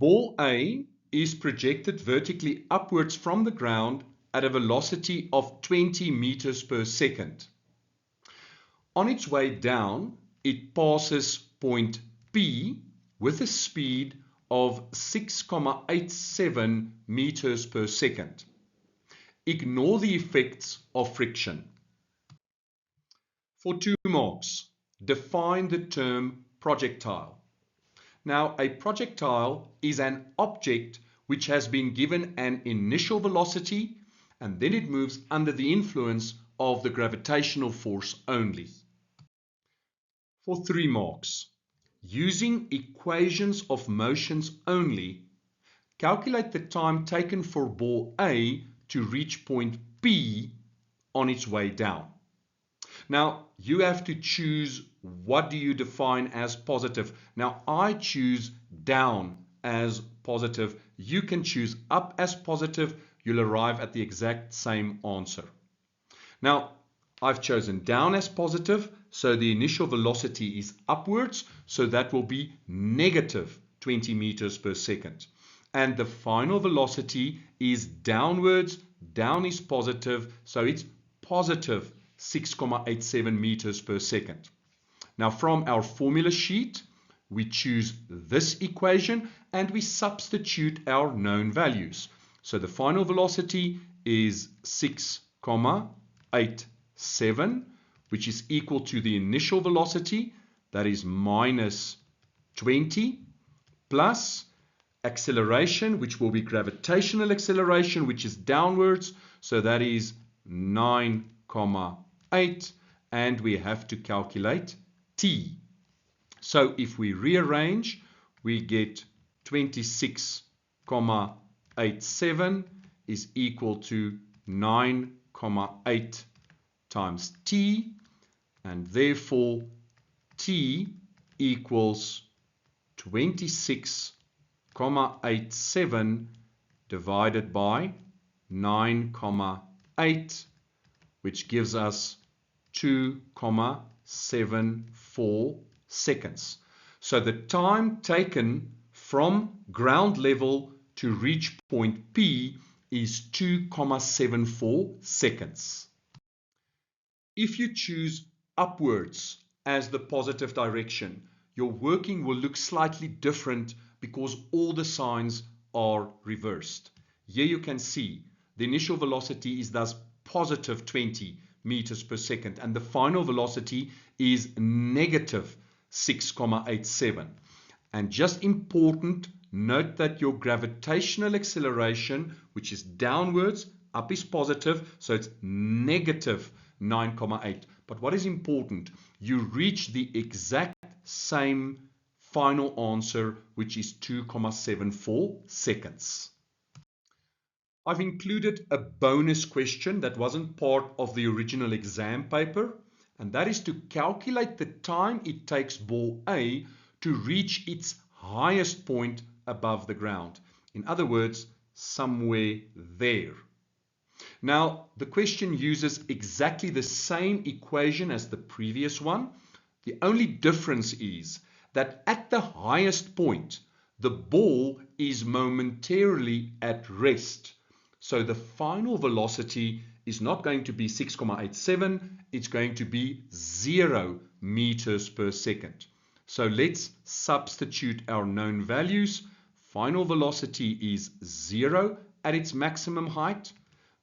Ball A is projected vertically upwards from the ground at a velocity of 20 meters per second. On its way down, it passes point P with a speed of 6,87 meters per second. Ignore the effects of friction. For 2 marks, define the term projectile. Now, a projectile is an object which has been given an initial velocity and then it moves under the influence of the gravitational force only. For 3 marks, using equations of motions only, calculate the time taken for ball A to reach point P on its way down. Now, you have to choose what do you define as positive. Now, I choose down as positive. You can choose up as positive. You'll arrive at the exact same answer. Now, I've chosen down as positive, so the initial velocity is upwards, so that will be negative 20 meters per second. And the final velocity is downwards. Down is positive, so it's positive 6,87 meters per second. Now, from our formula sheet, we choose this equation and we substitute our known values. So the final velocity is 6,87, which is equal to the initial velocity, that is minus 20, plus acceleration, which will be gravitational acceleration, which is downwards, so that is 9,8, and we have to calculate t. So if we rearrange, we get 26,87 is equal to 9,8 times t, and therefore t equals 26,87 divided by 9,8, which gives us 2,74 seconds. So the time taken from ground level to reach point P is 2,74 seconds. If you choose upwards as the positive direction, your working will look slightly different because all the signs are reversed. Here you can see the initial velocity is thus positive 20 meters per second and the final velocity is negative 6,87. And just important, note that your gravitational acceleration, which is downwards, up is positive, so it's negative 9,8. But what is important, you reach the exact same final answer, which is 2,74 seconds. I've included a bonus question that wasn't part of the original exam paper, and that is to calculate the time it takes ball A to reach its highest point above the ground. In other words, somewhere there. Now, the question uses exactly the same equation as the previous one. The only difference is that at the highest point, the ball is momentarily at rest. So the final velocity is not going to be 6,87, it's going to be 0 meters per second. So let's substitute our known values. Final velocity is 0 at its maximum height.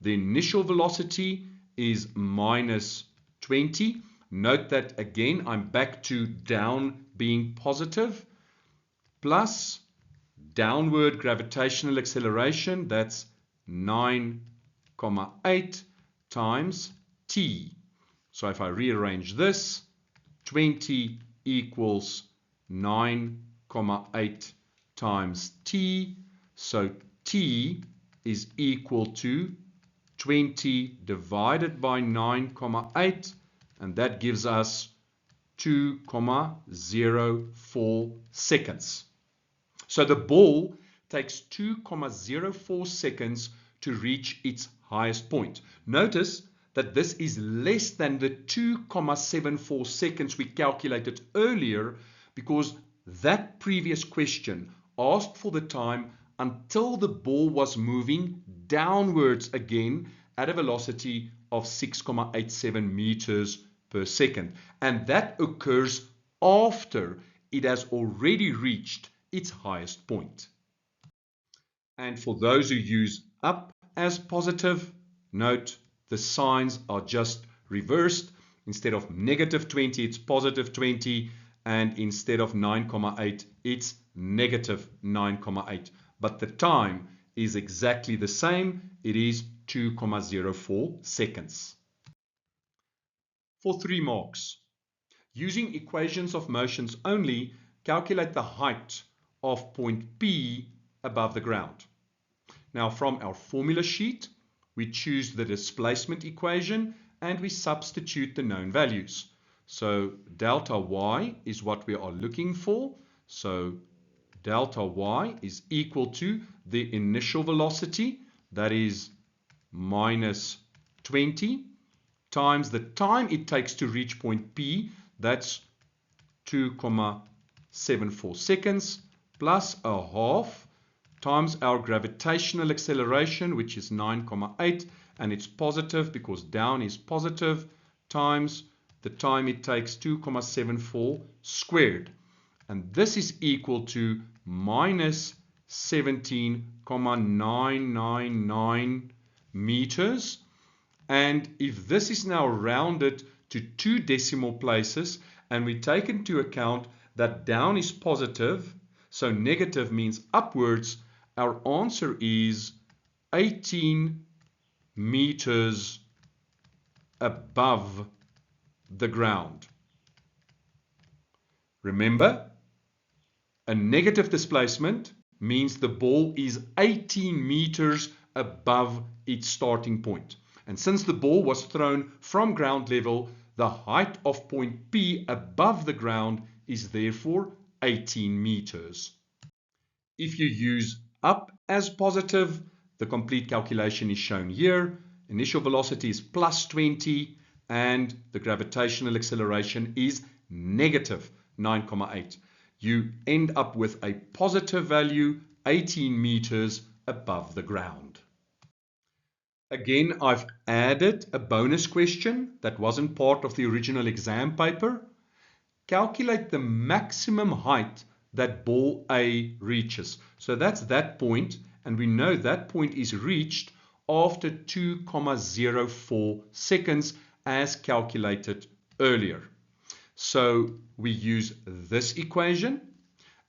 The initial velocity is minus 20. Note that again, I'm back to down being positive, plus downward gravitational acceleration, that's 9,8 times t. So if I rearrange this, 20 equals 9,8 times t. So t is equal to 20 divided by 9,8, and that gives us 2,04 seconds. So the ball takes 2,04 seconds to reach its highest point. Notice that this is less than the 2,74 seconds we calculated earlier, because that previous question asked for the time until the ball was moving downwards again at a velocity of 6.87 meters per second. And that occurs after it has already reached its highest point. And for those who use up as positive, note the signs are just reversed. Instead of negative 20, it's positive 20. And instead of 9.8, it's negative 9.8. But the time is exactly the same. It is 2.04 seconds. For 3 marks, using equations of motions only, calculate the height of point P above the ground. Now from our formula sheet, we choose the displacement equation and we substitute the known values. So delta y is what we are looking for. So delta y is equal to the initial velocity, that is minus 20, times the time it takes to reach point P, that's 2.74 seconds, plus a half, times our gravitational acceleration, which is 9.8, and it's positive because down is positive, times the time it takes, 2.74 squared. And this is equal to minus 17.999 meters. And if this is now rounded to 2 decimal places, and we take into account that down is positive, so negative means upwards, our answer is 18 meters above the ground. Remember, a negative displacement means the ball is 18 meters above its starting point. And since the ball was thrown from ground level, the height of point P above the ground is therefore 18 meters. If you use up as positive, the complete calculation is shown here. Initial velocity is plus 20 and the gravitational acceleration is negative 9.8. You end up with a positive value 18 meters above the ground. Again, I've added a bonus question that wasn't part of the original exam paper. Calculate the maximum height that ball A reaches. So that's that point, and we know that point is reached after 2.04 seconds as calculated earlier. So we use this equation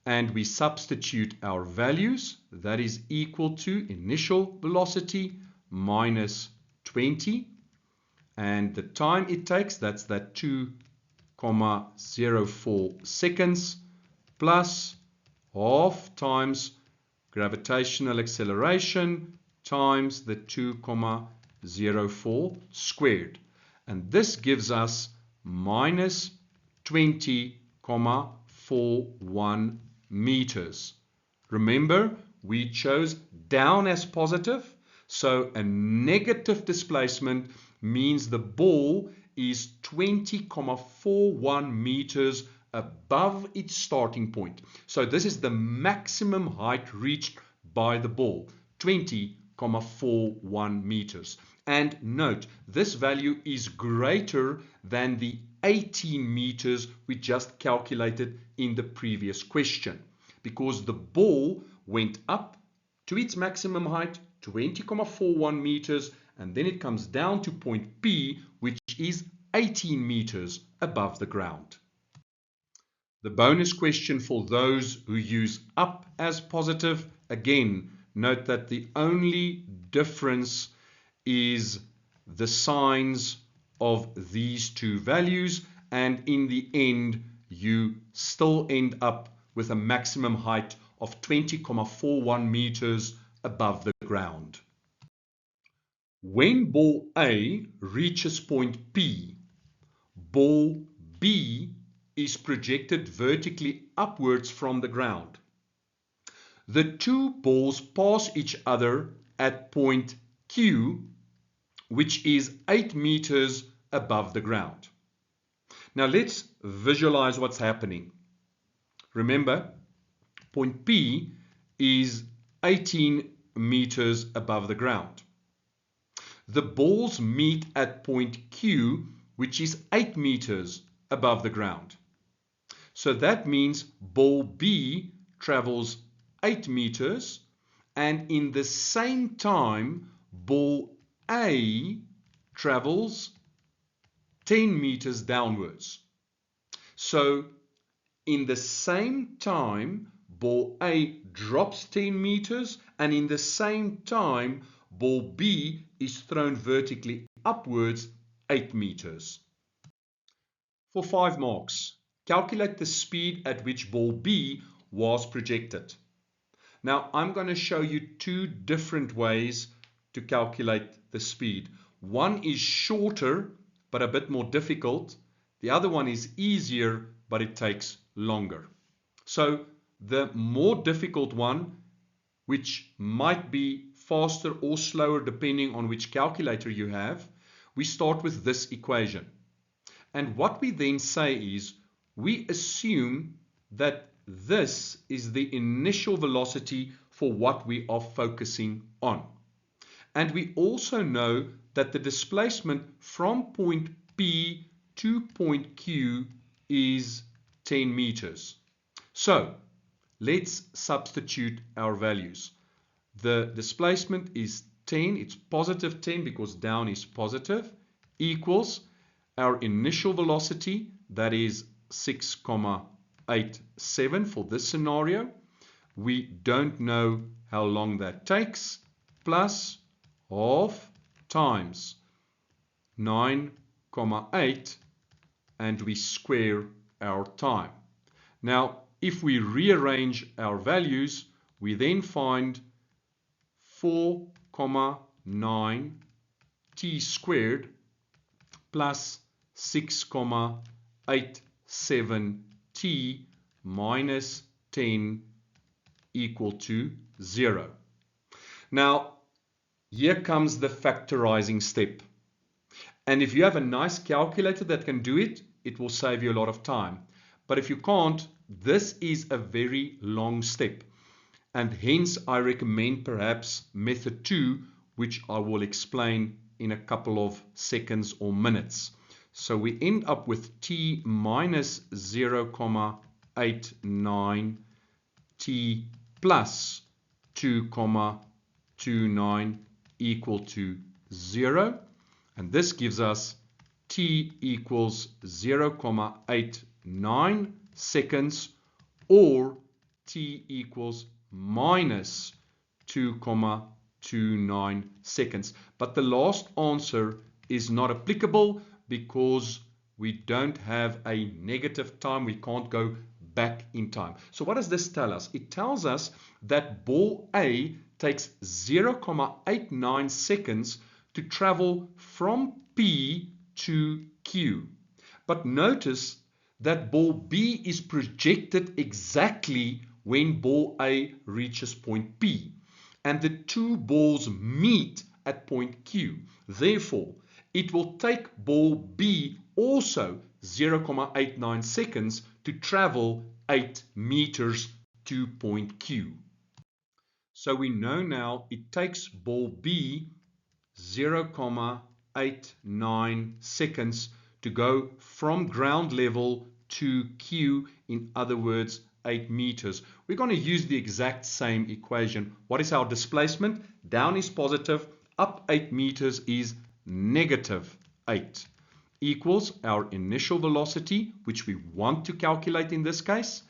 and we substitute our values. That is equal to initial velocity minus 20, and the time it takes, that's that 2.04 seconds, plus half times gravitational acceleration times the 2.04 squared. And this gives us minus 20.41 meters. Remember, we chose down as positive, so a negative displacement means the ball is 20.41 meters above its starting point. So this is the maximum height reached by the ball, 20.41 meters. And note, this value is greater than the 18 meters we just calculated in the previous question, because the ball went up to its maximum height, 20.41 meters, and then it comes down to point P, which is 18 meters above the ground. The bonus question for those who use up as positive, again, note that the only difference is the signs of these two values, and in the end, you still end up with a maximum height of 20.41 meters above the ground. When ball A reaches point P, ball B is projected vertically upwards from the ground. The two balls pass each other at point Q, which is 8 meters above the ground. Now let's visualize what's happening. Remember, point P is 18 meters above the ground. The balls meet at point Q, which is 8 meters above the ground. So that means ball B travels 8 meters, and in the same time, ball A travels 10 meters downwards. So in the same time, ball A drops 10 meters, and in the same time, ball B is thrown vertically upwards 8 meters. For 5 marks, calculate the speed at which ball B was projected. Now, I'm going to show you 2 different ways to calculate the speed. One is shorter, but a bit more difficult. The other one is easier, but it takes longer. So the more difficult one, which might be faster or slower depending on which calculator you have, we start with this equation. And what we then say is, we assume that this is the initial velocity for what we are focusing on. And we also know that the displacement from point P to point Q is 10 meters. So let's substitute our values. The displacement is 10, it's positive 10 because down is positive, equals our initial velocity, that is 6,87 for this scenario. We don't know how long that takes, plus half times 9,8, and we square our time. Now, if we rearrange our values, we then find 4,9 t squared plus 6,87 t minus 10 equal to 0. Now, here comes the factorizing step. And if you have a nice calculator that can do it, it will save you a lot of time. But if you can't, this is a very long step. And hence, I recommend perhaps method 2, which I will explain in a couple of seconds or minutes. So we end up with t minus 0,89 t plus 2,29 equal to 0. And this gives us t equals 0,89 seconds, or t equals minus 2,29 seconds. But the last answer is not applicable because we don't have a negative time. We can't go back in time. So what does this tell us? It tells us that ball A takes 0,89 seconds to travel from P to Q. But notice that ball B is projected exactly when ball A reaches point P, and the two balls meet at point Q. Therefore, it will take ball B also 0,89 seconds to travel 8 meters to point Q. So we know now it takes ball B 0,89 seconds to go from ground level to Q, in other words, 8 meters. We're going to use the exact same equation. What is our displacement? Down is positive, up 8 meters is negative 8, equals our initial velocity, which we want to calculate in this case,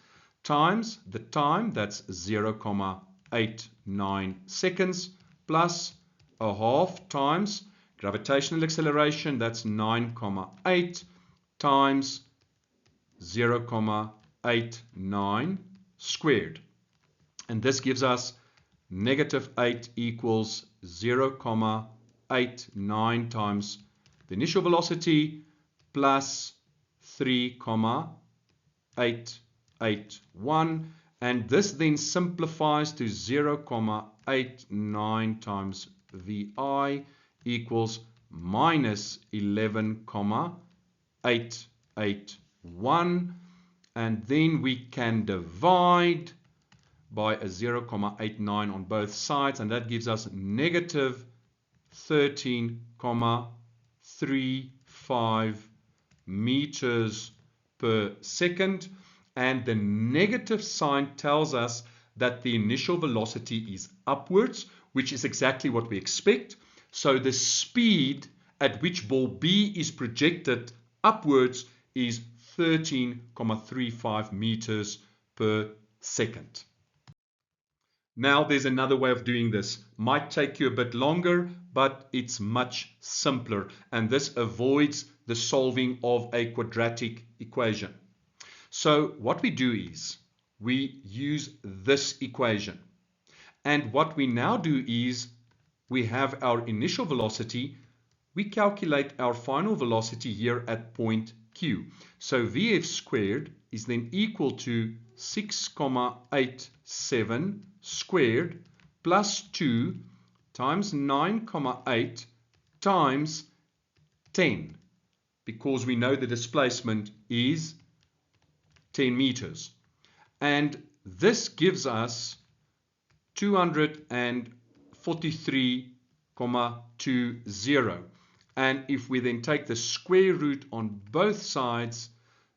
times the time, that's 0,89 seconds, plus a half times gravitational acceleration, that's 9,8 times 0,89 squared. And this gives us negative 8 equals 0,89 times the initial velocity plus 3,881. And this then simplifies to 0,89 times VI equals minus 11,881. And then we can divide by a 0,89 on both sides, and that gives us negative 13,35 meters per second. And the negative sign tells us that the initial velocity is upwards, which is exactly what we expect. So the speed at which ball B is projected upwards is 13,35 meters per second. Now there's another way of doing this. Might take you a bit longer, but it's much simpler, and this avoids the solving of a quadratic equation. So what we do is we use this equation, and what we now do is we have our initial velocity, we calculate our final velocity here at point Q. So Vf squared is then equal to 6,87 squared plus 2 times 9,8 times 10, because we know the displacement is 10 meters. And this gives us 243,20. And if we then take the square root on both sides,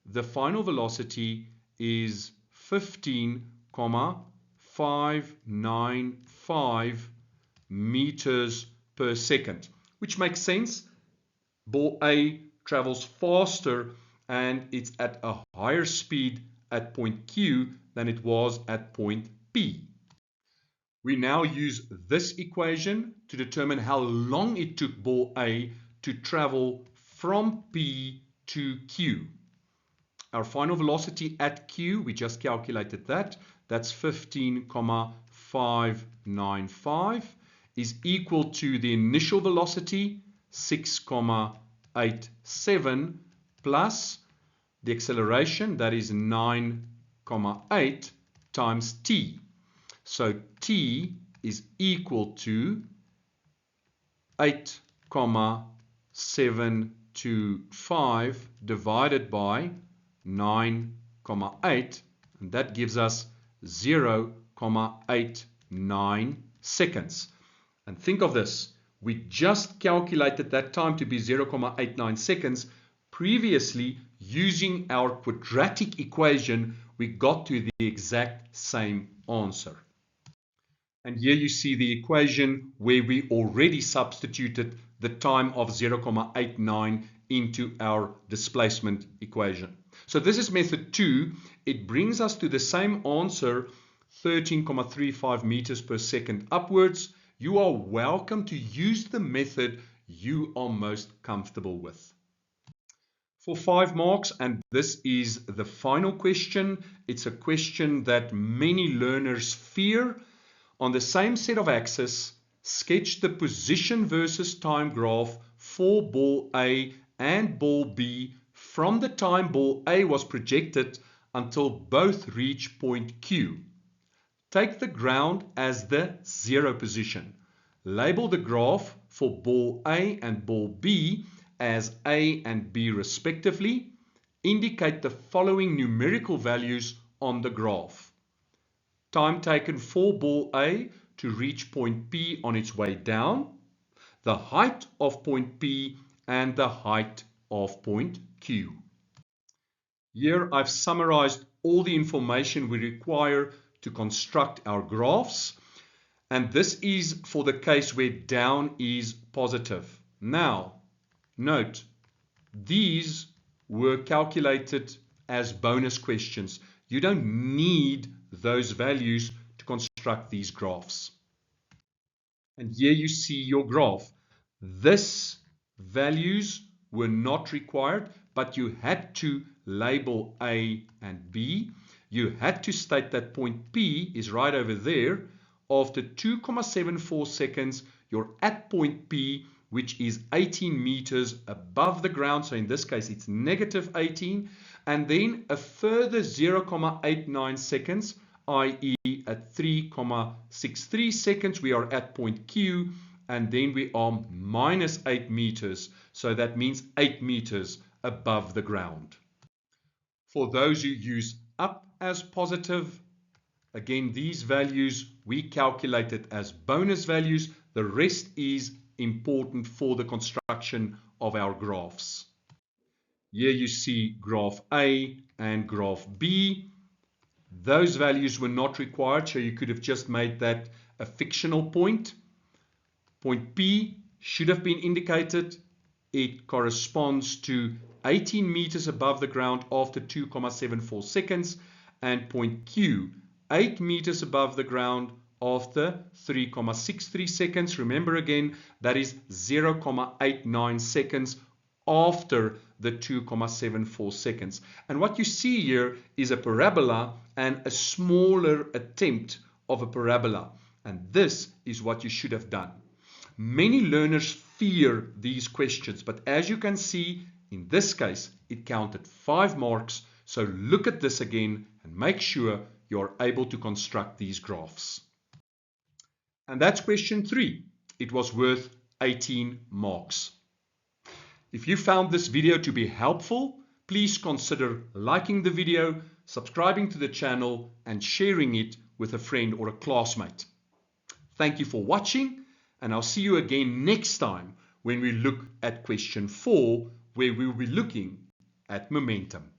the final velocity is 15,595 meters per second, which makes sense. Ball A travels faster and it's at a higher speed at point Q than it was at point P. We now use this equation to determine how long it took ball A to travel from P to Q. Our final velocity at Q, we just calculated that, that's 15,595, is equal to the initial velocity, 6,87, plus the acceleration, that is 9,8 times t. So t is equal to 8,725 divided by 9,8, and that gives us 0,89 seconds. And think of this, we just calculated that time to be 0,89 seconds. Previously, using our quadratic equation, we got to the exact same answer. And here you see the equation where we already substituted the time of 0,89 into our displacement equation. So this is method 2. It brings us to the same answer, 13,35 meters per second upwards. You are welcome to use the method you are most comfortable with. For 5 marks, and this is the final question. It's a question that many learners fear. On the same set of axes, sketch the position versus time graph for ball A and ball B from the time ball A was projected until both reach point Q. Take the ground as the 0 position. Label the graph for ball A and ball B as A and B respectively. Indicate the following numerical values on the graph. Time taken for ball A to reach point P on its way down, the height of point P, and the height of point Q. Here I've summarized all the information we require to construct our graphs, and this is for the case where down is positive. Now, note, these were calculated as bonus questions. You don't need those values to construct these graphs. And here you see your graph. This values were not required, but you had to label A and B. You had to state that point P is right over there. After 2,74 seconds, you're at point P, which is 18 meters above the ground. So in this case, it's negative 18. And then a further 0,89 seconds, i.e. at 3,63 seconds, we are at point Q, and then we are minus 8 meters. So that means 8 meters above the ground. For those who use up as positive, Again, these values we calculated as bonus values. The rest is important for the construction of our graphs. Here you see graph A and graph B. Those values were not required, so you could have just made that a fictional point. Point P should have been indicated. It corresponds to 18 meters above the ground after 2,74 seconds. And point Q, 8 meters above the ground after 3,63 seconds. Remember again, that is 0,89 seconds after the 2,74 seconds. And what you see here is a parabola and a smaller attempt of a parabola. And this is what you should have done. Many learners fear these questions, but as you can see, in this case, it counted 5 marks. So look at this again and make sure you're able to construct these graphs. And that's question 3. It was worth 18 marks. If you found this video to be helpful, please consider liking the video, subscribing to the channel, and sharing it with a friend or a classmate. Thank you for watching, and I'll see you again next time when we look at question 4, where we'll be looking at momentum.